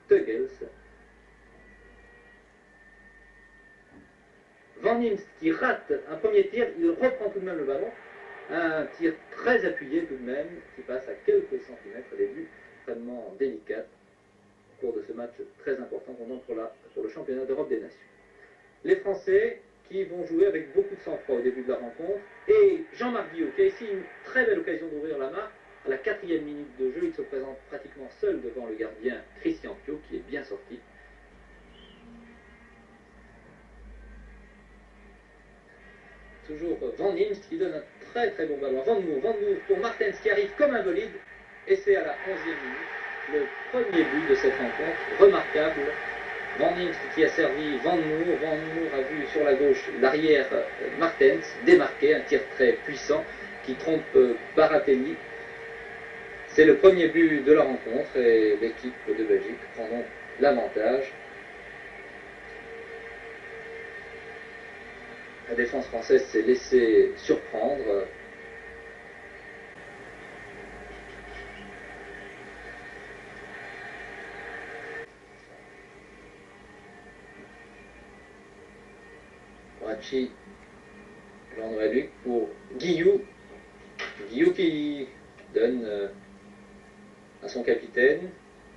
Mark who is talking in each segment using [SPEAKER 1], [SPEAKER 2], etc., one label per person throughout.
[SPEAKER 1] Teugels. Van Imst qui rate un premier tir, il reprend tout de même le ballon. Un tir très appuyé tout de même, qui passe à quelques centimètres des buts extrêmement délicates au cours de ce match très important qu'on entre là pour le championnat d'Europe des Nations. Les Français qui vont jouer avec beaucoup de sang-froid au début de la rencontre, et Jean-Marc Guillot qui a ici une très belle occasion d'ouvrir la marque. À la 4e minute de jeu, il se présente pratiquement seul devant le gardien Christian Piot qui est bien sorti. Toujours Van Imst qui donne un très très bon ballon. Van Moer pour Martens qui arrive comme un bolide. Et c'est à la 11e minute le premier but de cette rencontre remarquable. Van Imst qui a servi Van Moer. Van Moer a vu sur la gauche l'arrière Martens démarquer, un tir très puissant qui trompe Baratelli. C'est le premier but de la rencontre et l'équipe de Belgique prend donc l'avantage. La défense française s'est laissée surprendre. Bracci, Jean-Noël Luc pour Guillou. Guillou qui donne à son capitaine.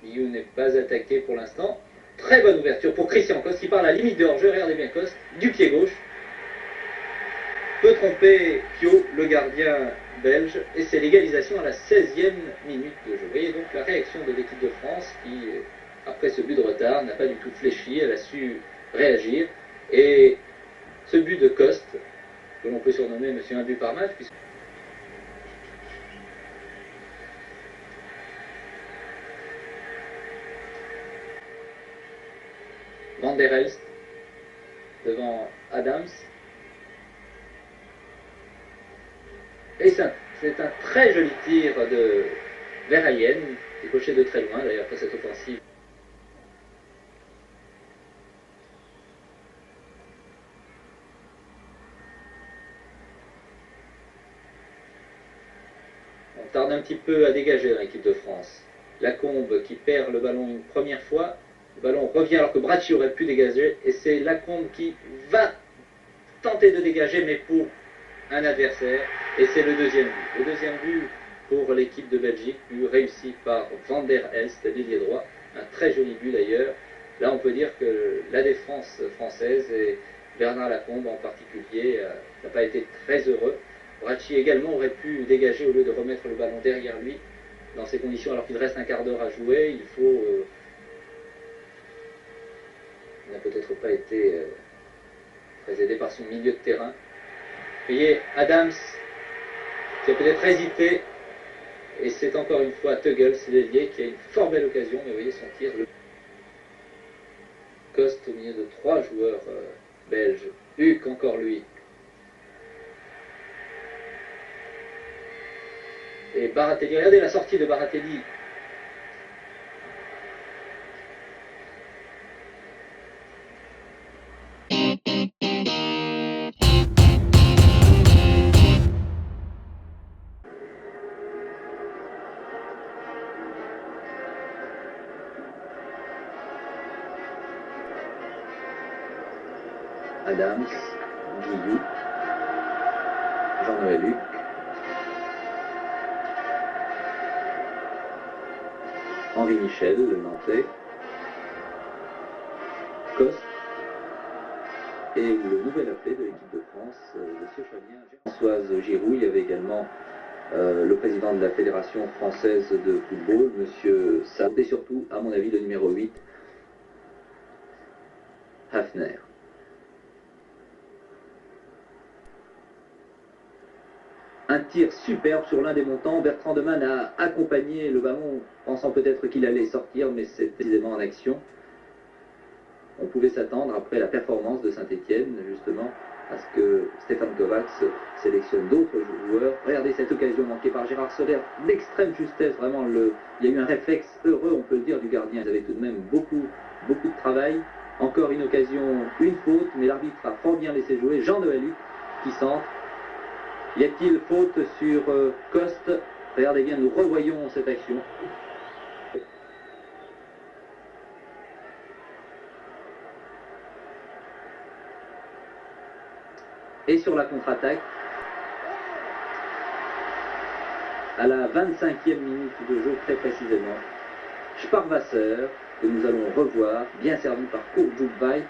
[SPEAKER 1] Guillou n'est pas attaqué pour l'instant. Très bonne ouverture pour Christian Coste qui part à la limite de hors-jeu. Regardez bien Coste, du pied gauche. Peut tromper Piot, le gardien belge, et c'est l'égalisation à la 16e minute de jeu. Vous voyez donc la réaction de l'équipe de France qui, après ce but de retard, n'a pas du tout fléchi, elle a su réagir. Et ce but de Coste, que l'on peut surnommer Monsieur un but par match, puisque Van der Elst devant Adams. Et c'est un très joli tir de Verhaien, décoché de très loin d'ailleurs après cette offensive. On tarde un petit peu à dégager dans l'équipe de France. Lacombe qui perd le ballon une première fois. Le ballon revient alors que Bracci aurait pu dégager. Et c'est Lacombe qui va tenter de dégager, mais pour un adversaire. Et c'est le deuxième but. Le deuxième but pour l'équipe de Belgique, but réussi par Van der Elst, l'ailier droit. Un très joli but d'ailleurs. Là, on peut dire que la défense française, et Bernard Lacombe en particulier, n'a pas été très heureux. Bracci également aurait pu dégager au lieu de remettre le ballon derrière lui. Dans ces conditions, alors qu'il reste un quart d'heure à jouer, il faut... il n'a peut-être pas été très aidé par son milieu de terrain. Vous voyez, Adams, qui a peut-être hésité, et c'est encore une fois Teugels, l'ailier, qui a une fort belle occasion, mais vous voyez son tir. Coste au milieu de 3 joueurs belges. Huck, encore lui. Et Baratelli, regardez la sortie de Baratelli. Adams, Guillou, Jean-Noël Luc, Henri Michel, le Nantais, Coste, et le nouvel appelé de l'équipe de France, le Sochonien, Françoise Giroud. Il y avait également le président de la Fédération française de football, M. Sarr, et surtout, à mon avis, le numéro 8, Hafner. Un tir superbe sur l'un des montants. Bertrand Demann a accompagné le ballon, pensant peut-être qu'il allait sortir, mais c'est précisément en action. On pouvait s'attendre, après la performance de Saint-Étienne, justement, à ce que Stefan Kovacs sélectionne d'autres joueurs. Regardez cette occasion manquée par Gérard Soler, d'extrême justesse, vraiment il y a eu un réflexe heureux, on peut le dire, du gardien. Ils avaient tout de même beaucoup de travail. Encore une occasion, une faute, mais l'arbitre a fort bien laissé jouer. Jean-Noël Huc qui centre. Y a-t-il faute sur Coste? Regardez bien, nous revoyons cette action. Et sur la contre-attaque, à la 25e minute de jeu très précisément, Sparwasser, que nous allons revoir, bien servi par Kurt Jubweit,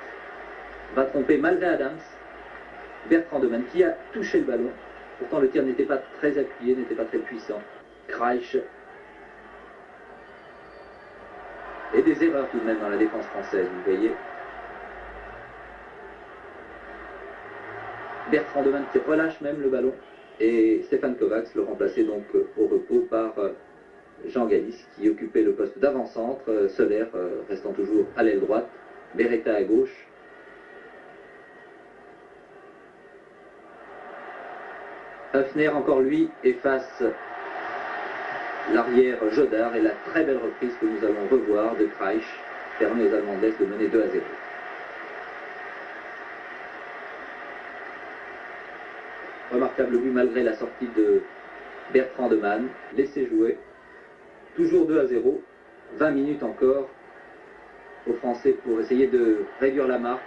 [SPEAKER 1] va tromper malgré Adams, Bertrand Demann qui a touché le ballon. Pourtant le tir n'était pas très appuyé, n'était pas très puissant. Kreich. Et des erreurs tout de même dans la défense française, vous voyez. Bertrand Demann qui relâche même le ballon. Et Stefan Kovacs le remplaçait donc au repos par Jean Gallis qui occupait le poste d'avant-centre. Soler restant toujours à l'aile droite. Beretta à gauche. Höfner, encore lui, efface l'arrière Jodard et la très belle reprise que nous allons revoir de Kreich permet aux Allemands de mener 2-0. Remarquable but malgré la sortie de Bertrand Demann, laissé jouer. Toujours 2-0, 20 minutes encore aux Français pour essayer de réduire la marque.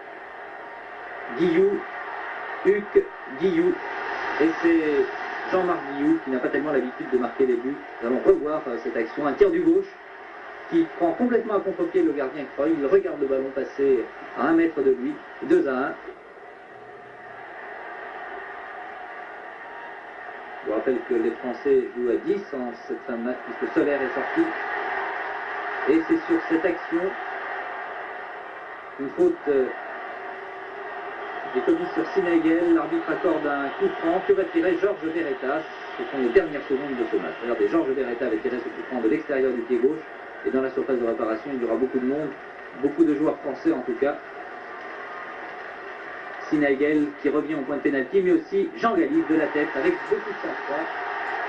[SPEAKER 1] Guillou, Huc, Guillou. Et c'est Jean-Marc Guillou qui n'a pas tellement l'habitude de marquer les buts. Nous allons revoir cette action. Un tir du gauche qui prend complètement à contre-pied le gardien Croy. Il regarde le ballon passer à 1 mètre de lui. 2-1. Je vous rappelle que les Français jouent à 10 en cette fin de match puisque Soler est sorti. Et c'est sur cette action une faute est commis sur Sinagel. L'arbitre accorde un coup franc que va tirer Georges Beretta. Ce sont les dernières secondes de ce match. Regardez, Georges Beretta avait tiré ce coup franc de l'extérieur du pied gauche. Et dans la surface de réparation, il y aura beaucoup de monde, beaucoup de joueurs français en tout cas. Sinagel qui revient au point de pénalty, mais aussi Jean Gallis de la tête avec beaucoup de sang-froid.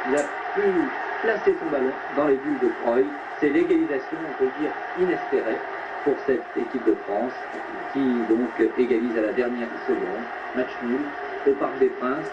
[SPEAKER 1] Il a pu placer son ballon dans les bulles de Croy. C'est l'égalisation, on peut dire, inespérée pour cette équipe de France qui donc égalise à la dernière seconde. Match nul au Parc des Princes.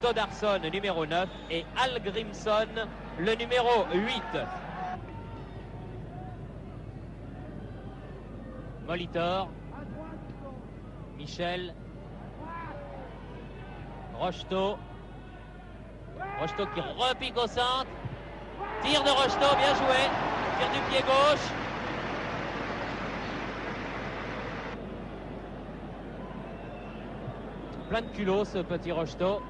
[SPEAKER 2] Godarsson, numéro 9, et Algrimson, le numéro 8. Molitor, Michel, Rocheteau qui repique au centre, tir de Rocheteau, bien joué, tir du pied gauche. Plein de culot ce petit Rocheteau.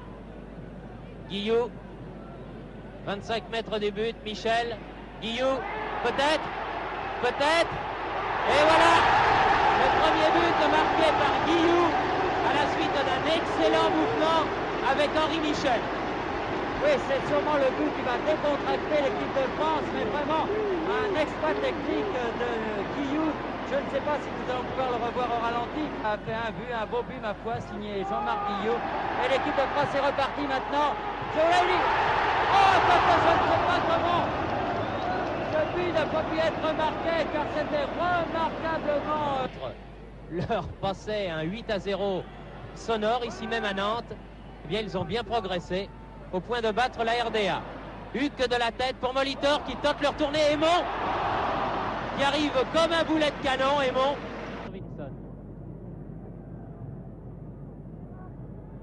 [SPEAKER 2] Guillou, 25 mètres du but, Michel, Guillou, peut-être, et voilà, le premier but marqué par Guillou à la suite d'un excellent mouvement avec Henri Michel. Oui, c'est sûrement le but qui va décontracter l'équipe de France, mais vraiment un exploit technique de Guillou. Je ne sais pas si nous allons pouvoir le revoir au ralenti. Il a fait un beau but, ma foi, signé Jean-Marc Guillou. Et l'équipe de France est repartie maintenant. Je oh, je ne sais pas comment ce but n'a pas pu être marqué, car c'était remarquablement... Leur passait un 8-0 sonore, ici même à Nantes. Eh bien, ils ont bien progressé au point de battre la RDA. Huc de la tête pour Molitor qui tente leur tournée. Aymon qui arrive comme un boulet de canon. Aymon. Vinson.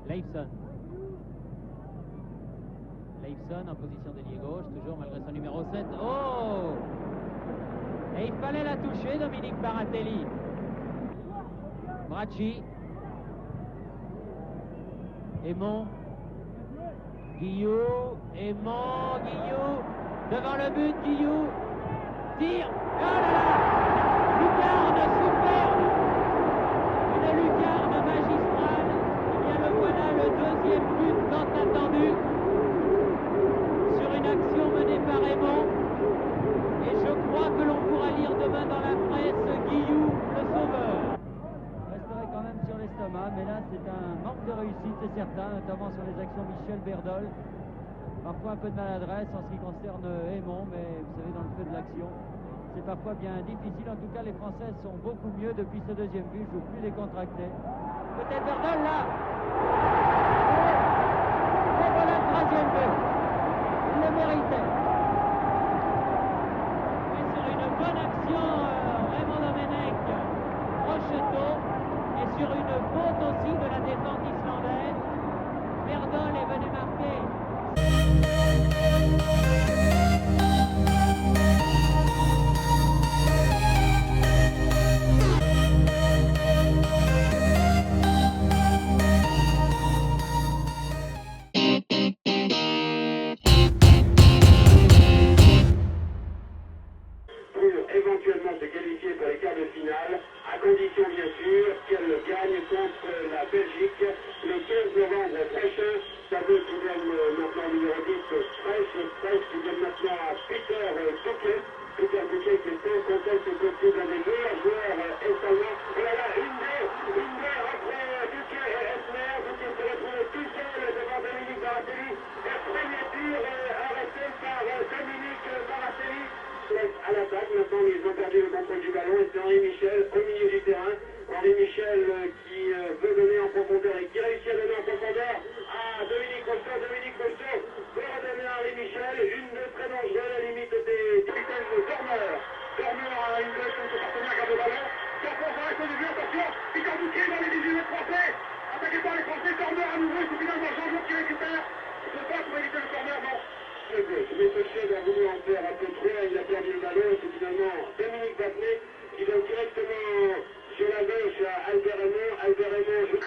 [SPEAKER 2] Leifson. Leifson en position d'ailier gauche, toujours malgré son numéro 7. Oh! Et il fallait la toucher, Dominique Baratelli. Bracci. Aymon. Guillou, Aymon, Guillou, devant le but, Guillou, tire, oh là là, lucarne superbe, une lucarne magistrale, et bien le voilà, le deuxième but tant attendu, sur une action menée par Aymon, et je crois que l'on pourra lire demain dans la presse, Guillou, le sauveur. Resterait quand même sur l'estomac, mais là c'est un manque de réussite, c'est certain, notamment sur les actions Michel Berdol. Parfois un peu de maladresse en ce qui concerne Aymon, mais vous savez, dans le feu de l'action, c'est parfois bien difficile. En tout cas, les Français sont beaucoup mieux depuis ce deuxième but, jouent plus décontractés. Peut-être Berdol là. Et voilà le troisième but. Il le méritait. Et sur une bonne action, Raymond Domenech, Rocheteau, et sur une faute aussi de la défense islandaise, Berdol est venu marquer.
[SPEAKER 3] Éventuellement se qualifier pour les quarts de finale, à condition bien sûr qu'elle gagne contre la Belgique le 15 novembre prochain. Ça veut qui donne maintenant numéro 10, Streich qui donne maintenant à Peter Bouquet. Peter Bouquet qui est sans conteste possible un des meilleurs joueurs espagnols. Et là, une baie entre Bouquet et Esmer. Bouquet se retrouve tout seul devant Dominique Baratelli. Et premier tir arrêté par Dominique Baratelli. À l'attaque, maintenant ils ont perdu le contrôle du ballon et c'est Henri Michel au milieu du terrain. Henri Michel qui veut donner en profondeur et qui réussit à donner en profondeur à Dominique Rocheteau. Dominique Rocheteau veut redonner à Henri Michel, une de très dangereuse à la limite des capitaines de Dormer. Dormer a une relation de partenaire garde le ballon. Carrefour va rester du but, attention, Peter Bouquet dans les 18 mètres français. Attaqué par les Français, Dormer à nouveau, c'est finalement Jean-Jean qui récupère. Il se bat pour éviter le corner, non. Mais ce chef a voulu en faire un peu trop, il a perdu le ballon et c'est finalement Dominique Battenet qui donne directement sur la gauche à Albert Aymon. Albert Aymon,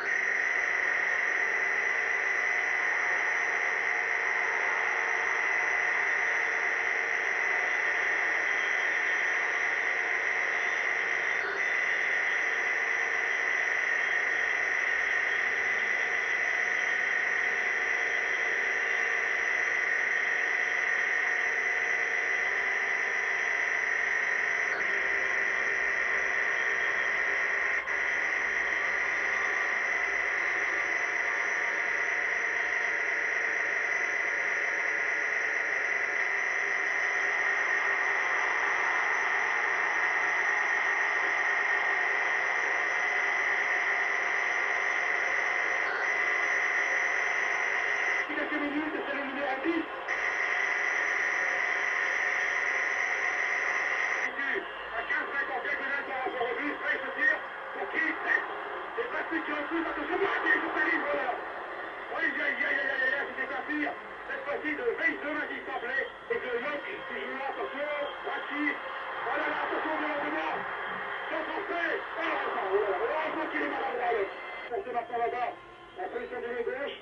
[SPEAKER 3] quelques minutes, c'est le numéro 10. À 15-50, quelques mètres par rapport au but, Streich se tire pour qui 7. Et Patrick qui repousse, attention, Baratelli sur sa ligne, voilà. C'était un tir, cette fois-ci de Weissman qui semblait, et de Locke qui joue, attention, Bracci, oh là là, attention, violent, sans français, heureusement qu'il est maladroit, on se maintenant là-bas, en position de l'aile gauche.